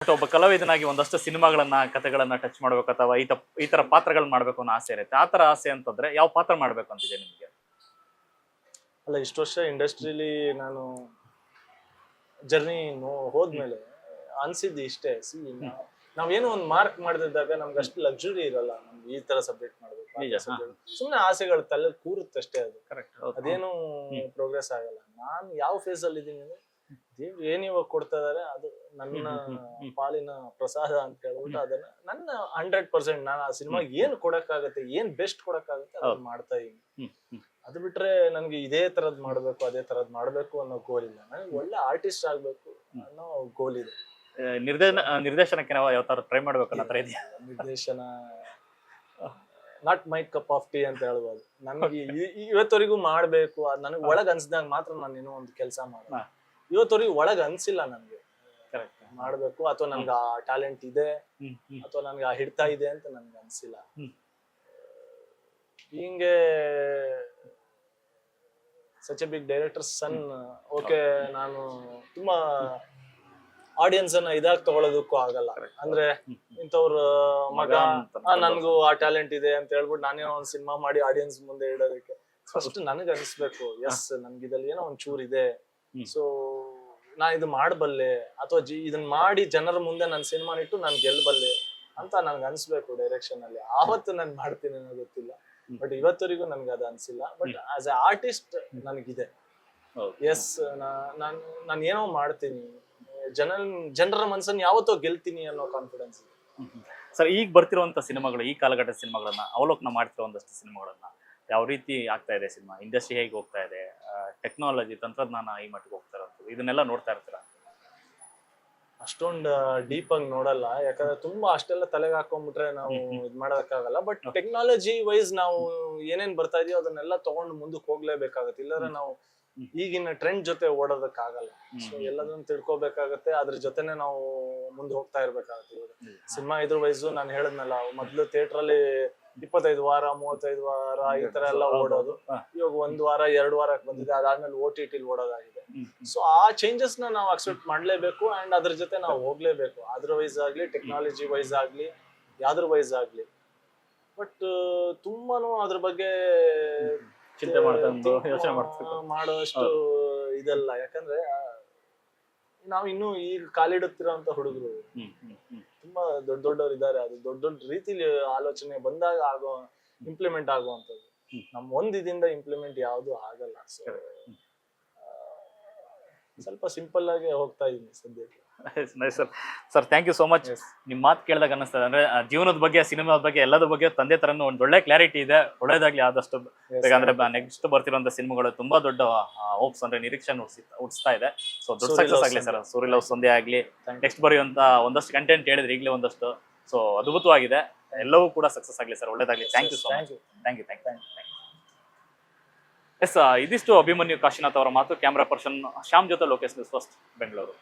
But ಒಬ್ಬ ಕಲಾವಿದನಾಗಿ ಒಂದಷ್ಟು ಸಿನಿಮಾಗಳನ್ನ ಕಥೆಗಳನ್ನ ಟಚ್ ಮಾಡ್ಬೇಕು ಅಥವಾ ಈ ತರ ಪಾತ್ರಗಳನ್ನ ಮಾಡ್ಬೇಕು ಅನ್ನೋ ಆಸೆ ಇರುತ್ತೆ. ಆ ತರ ಆಸೆ ಅಂತಂದ್ರೆ ಯಾವ ಪಾತ್ರ ಮಾಡ್ಬೇಕು ಅಂತಿದೆ ನಿಮ್ಗೆ? ಅಲ್ಲ, ಇಷ್ಟು ವರ್ಷ ಇಂಡಸ್ಟ್ರಿಲಿ ನಾನು ಜರ್ನಿ ಹೋದ್ಮೇಲೆ ಅನ್ಸಿದ್ದು ಇಷ್ಟೇ. ನಾವೇನೋ ಒಂದು ಮಾರ್ಕ್ ಮಾಡಿದಾಗ ನಮ್ಗೆ ಅಷ್ಟು ಲಕ್ಸುರಿ ಇರಲ್ಲ. ನಮ್ಗೆ ಈ ತರ ಸಬ್ಜೆಕ್ಟ್ ಮಾಡ್ಬೇಕು, ಸುಮ್ನೆ ಆಸೆಗಳು ತಲೆ ಕೂರುತ್ತಷ್ಟೇ. ಅದು ಅದೇನು ಪ್ರೋಗ್ರೆಸ್ ಆಗಲ್ಲ. ನಾನ್ ಯಾವ ಫೇಸ್ ಅಲ್ಲಿ ಇದೀನಿ ಅಂದ್ರೆ ದೇವ್ರು ಏನ್ ಇವಾಗ ಕೊಡ್ತಾ ಇದಾರೆ ಅದು ನನ್ನ ಪಾಲಿನ ಪ್ರಸಾದ ಅಂತ ಹೇಳ್ಬಿಟ್ಟು ಅದನ್ನ ನನ್ನ 100% ನಾನು ಆ ಸಿನಿಮಾಗೆ ಏನ್ ಕೊಡಕ್ಕಾಗತ್ತೆ, ಏನ್ ಬೆಸ್ಟ್ ಕೊಡಕ್ಕಾಗತ್ತೆ ಅದನ್ನ ಮಾಡ್ತಾ ಇದೀನಿ. ಅದು ಬಿಟ್ರೆ ನನ್ಗೆ ಇದೇ ತರದ್ ಮಾಡ್ಬೇಕು ಅದೇ ತರದ್ ಮಾಡ್ಬೇಕು ಅನ್ನೋ ಗೋಲ್ ಇಲ್ಲ. ನನಗೆ ಒಳ್ಳೆ ಆರ್ಟಿಸ್ಟ್ ಆಗ್ಬೇಕು ಅನ್ನೋ ಗೋಲ್ ಇದೆ. ನಿರ್ದೇಶನಕ್ಕೆ ನಾವು ಯಾವ ತರ ಟ್ರೈ ಮಾಡ್ಬೇಕಲ್ಲ ತರ ಇದೆಯಾ? ನಿರ್ದೇಶನ not my cup of tea ಅಂತ ಹೇಳ್ಬೋದು. ನನ್ಗೆ ಇವತ್ತವರೆಗೂ ಮಾಡ್ಬೇಕು, ನನಗೆ ಒಳಗ್ ಅನ್ಸಿದಾಗ ಮಾತ್ರ ನಾನು ಏನೋ ಒಂದು ಕೆಲಸ ಮಾಡೋದು. ಇವತ್ತವರೆಗೂ ಒಳಗ್ ಅನ್ಸಿಲ್ಲ ನನ್ಗೆ ಮಾಡ್ಬೇಕು ಅಥವಾ ನನ್ಗೆ ಆ ಟ್ಯಾಲೆಂಟ್ ಇದೆ ಅಥವಾ ನನ್ಗೆ ಆ ಹಿಡ್ತಾ ಇದೆ ಅಂತ ನನ್ಗೆ ಅನ್ಸಿಲ್ಲ. ಹಿಂಗೆ such a big director son, okay, ನಾನು ತುಂಬಾ ಆಡಿಯನ್ಸ್ ಅನ್ನ ಇದಾಗಿ ತಗೊಳ್ಳೋದಕ್ಕೂ ಆಗಲ್ಲ. ಅಂದ್ರೆ ಇಂಥವ್ರ ಮಗ ನನ್ಗೂ ಆ ಟ್ಯಾಲೆಂಟ್ ಇದೆ ಅಂತ ಹೇಳ್ಬಿಟ್ಟು ನಾನೇನೋ ಒಂದ್ ಸಿನಿಮಾ ಮಾಡಿ ಆಡಿಯನ್ಸ್ ಮುಂದೆ ಇಡೋದಕ್ಕೆ ಫಸ್ಟ್ ನನಗ್ ಅನಿಸ್ಬೇಕು, ಎಸ್ ನನ್ಗಿದಲ್ಲಿ ಏನೋ ಒಂದ್ ಚೂರ್ ಇದೆ, ಸೊ ನಾ ಇದು ಮಾಡಬಲ್ಲೆ ಅಥವಾ ಇದನ್ನ ಮಾಡಿ ಜನರ ಮುಂದೆ ನನ್ ಸಿನಿಮಾ ಇಟ್ಟು ನಾನ್ ಗೆಲ್ಬಲ್ಲೆ ಅಂತ ನನ್ಗೆ ಅನ್ಸ್ಬೇಕು ಡೈರೆಕ್ಷನ್ ಅಲ್ಲಿ. ಆವತ್ತು ನಾನ್ ಮಾಡ್ತೀನಿ ಅನ್ನೋ ಗೊತ್ತಿಲ್ಲ, ಬಟ್ ಇವತ್ತವರೆಗೂ ನನ್ಗೆ ಅದು ಅನ್ಸಿಲ್ಲ. ಬಟ್ ಆಸ್ ಎ ಆರ್ಟಿಸ್ಟ್ ನನಗಿದೆ, ಎಸ್ ನಾನು ಏನೋ ಮಾಡ್ತೀನಿ, ಜನರ ಮನಸ್ಸನ್ನು ಯಾವತ್ತೋ ಗೆಲ್ತೀನಿ ಅನ್ನೋ ಕಾನ್ಫಿಡೆನ್ಸ್ ಇದೆ. ಸರ್, ಈಗ ಬರ್ತಿರುವಂತ ಸಿನಿಮಾಗಳು, ಈ ಕಾಲಘಟ್ಟದ ಸಿನಿಮಾಗಳನ್ನ ಅವಲೋಕನ ಮಾಡ್ತಿರೋ ಒಂದಷ್ಟು ಸಿನಿಮಾಗಳನ್ನ ಯಾವ ರೀತಿ ಆಗ್ತಾ ಇದೆ, ಸಿನಿಮಾ ಇಂಡಸ್ಟ್ರಿ ಹೇಗೆ ಹೋಗ್ತಾ ಇದೆ, ಟೆಕ್ನಾಲಜಿ ತಂತ್ರಜ್ಞಾನ ಈ ಮಟ್ಟಿಗೆ ಹೋಗ್ತಾ ಇರೋದು, ಇದನ್ನೆಲ್ಲ ನೋಡ್ತಾ ಇರ್ತೀರಾ? ಅಷ್ಟೊಂದು ಡೀಪ್ ಆಗಿ ನೋಡಲ್ಲ, ಯಾಕಂದ್ರೆ ತುಂಬಾ ಅಷ್ಟೆಲ್ಲ ತಲೆಗೆ ಹಾಕೊಂಡ್ಬಿಟ್ರೆ ನಾವು ಇದ್ ಮಾಡೋದಕ್ಕಾಗಲ್ಲ. ಬಟ್ ಟೆಕ್ನಾಲಜಿ ವೈಸ್ ನಾವು ಏನೇನ್ ಬರ್ತಾ ಇದೆಯೋ ಅದನ್ನೆಲ್ಲ ತಗೊಂಡು ಮುಂದಕ್ಕೆ ಹೋಗ್ಲೇಬೇಕಾಗತ್ತೆ, ಇಲ್ಲಾಂದ್ರೆ ನಾವು ಈಗಿನ ಟ್ರೆಂಡ್ ಜೊತೆ ಓಡೋದಕ್ಕಾಗಲ್ಲ. ಸೊ ಎಲ್ಲದನ್ನು ತಿಳ್ಕೊಬೇಕಾಗತ್ತೆ, ಅದ್ರ ಜೊತೆನೆ ನಾವು ಮುಂದೆ ಹೋಗ್ತಾ ಇರ್ಬೇಕಾಗತ್ತೆ. ಇವಾಗ ಸಿನಿಮಾ ಇದ್ರ ವೈಸು ನಾನು ಹೇಳದ್ನಲ್ಲ, ಮೊದ್ಲು ಥಿಯೇಟರ್ ಅಲ್ಲಿ 25 ವಾರ 35 ವಾರ ಈ ತರ ಎಲ್ಲ ಓಡೋದು, ಇವಾಗ 1 ವಾರ 2 ವಾರಕ್ಕೆ ಬಂದಿದೆ, ಅದಾದ್ಮೇಲೆ OTT ಓಡೋದಾಗಿದೆ. ಸೊ ಆ ಚೇಂಜಸ್ ನಾವು ಅಕ್ಸೆಪ್ಟ್ ಮಾಡ್ಲೇಬೇಕು ಅಂಡ್ ಅದ್ರ ಜೊತೆ ನಾವು ಹೋಗ್ಲೇಬೇಕು. ಅದ್ರ ವೈಸ್ ಆಗ್ಲಿ, ಟೆಕ್ನಾಲಜಿ ವೈಸ್ ಆಗ್ಲಿ, ಯಾವ್ದ್ರ ವೈಸ್ ಆಗ್ಲಿ. ಬಟ್ ತುಂಬಾನು ಅದ್ರ ಬಗ್ಗೆ ಚಿಂತೆ ಯೋಚನೆ ಮಾಡೋಷ್ಟು ಇದಲ್ಲ, ಯಾಕಂದ್ರೆ ನಾವ್ ಇನ್ನು ಈಗ ಕಾಲಿಡುತ್ತಿರೋಂತ ಹುಡುಗರು ತುಂಬಾ ದೊಡ್ಡವ್ರು ಇದಾರೆ. ಅದು ದೊಡ್ಡ ರೀತಿಲಿ ಆಲೋಚನೆ ಬಂದಾಗ ಇಂಪ್ಲಿಮೆಂಟ್ ಆಗುವಂಥದ್ದು. ನಮ್ ಒಂದಿದಿಂದ ಇಂಪ್ಲಿಮೆಂಟ್ ಯಾವ್ದು ಆಗಲ್ಲ. ಸ್ವಲ್ಪ ಸಿಂಪಲ್ ಆಗಿ ಹೋಗ್ತಾ ಇದೀನಿ ಸದ್ಯಕ್ಕೆ. Sir, thank you so much. ನಿಮ್ ಮಾತು ಕೇಳಿದಾಗ ಅನ್ನಿಸ್ತದೆ, ಅಂದ್ರೆ ಜೀವನದ ಬಗ್ಗೆ, ಸಿನಿಮಾದ ಬಗ್ಗೆ, ಎಲ್ಲದ ಬಗ್ಗೆ ತಂದೆ ತರನು ಒಂದ್ ಒಳ್ಳೆ ಕ್ಲಾರಿಟಿ ಇದೆ. ಒಳ್ಳೇದಾಗ್ಲಿ ಆದಷ್ಟು. ಯಾಕಂದ್ರೆ ನೆಕ್ಸ್ಟ್ ಬರ್ತಿರೋಂತ ಸಿನಿಮಾಗಳು ತುಂಬಾ ದೊಡ್ಡ ಹೋಪ್ಸ್, ಅಂದ್ರೆ ನಿರೀಕ್ಷೆ ಹುಟ್ಟಿಸ್ತಾ ಇದೆ. ಸೊ ದೊಡ್ಡ ಸಕ್ಸಸ್ ಆಗ್ಲಿ ಸರ್. ಸೂರ್ಯ ಲವ್ ಸಂಧ್ಯಾ ಆಗ್ಲಿ, ನೆಕ್ಸ್ಟ್ ಬರೆಯುವಂತ ಒಂದಷ್ಟು ಕಂಟೆಂಟ್ ಹೇಳಿದ್ರೆ ಈಗಲೇ ಒಂದಷ್ಟು, ಸೊ ಅದ್ಭುತವಾಗಿದೆ. ಎಲ್ಲವೂ ಕೂಡ ಸಕ್ಸಸ್ ಆಗ್ಲಿ ಸರ್, ಒಳ್ಳೇದಾಗ್ಲಿ. Thank you so much. Thank you. Yes, ಇದಿಷ್ಟು ಅಭಿಮನ್ಯು ಕಾಶಿನಾಥ್ ಅವರ ಮಾತು. ಕ್ಯಾಮ್ರಾ ಪರ್ಸನ್ ಶ್ಯಾಮ್ ಜೊತೆ ಲೋಕೇಶ್ ನ್ಯೂಸ್ ಫಸ್ಟ್, ಬೆಂಗಳೂರು.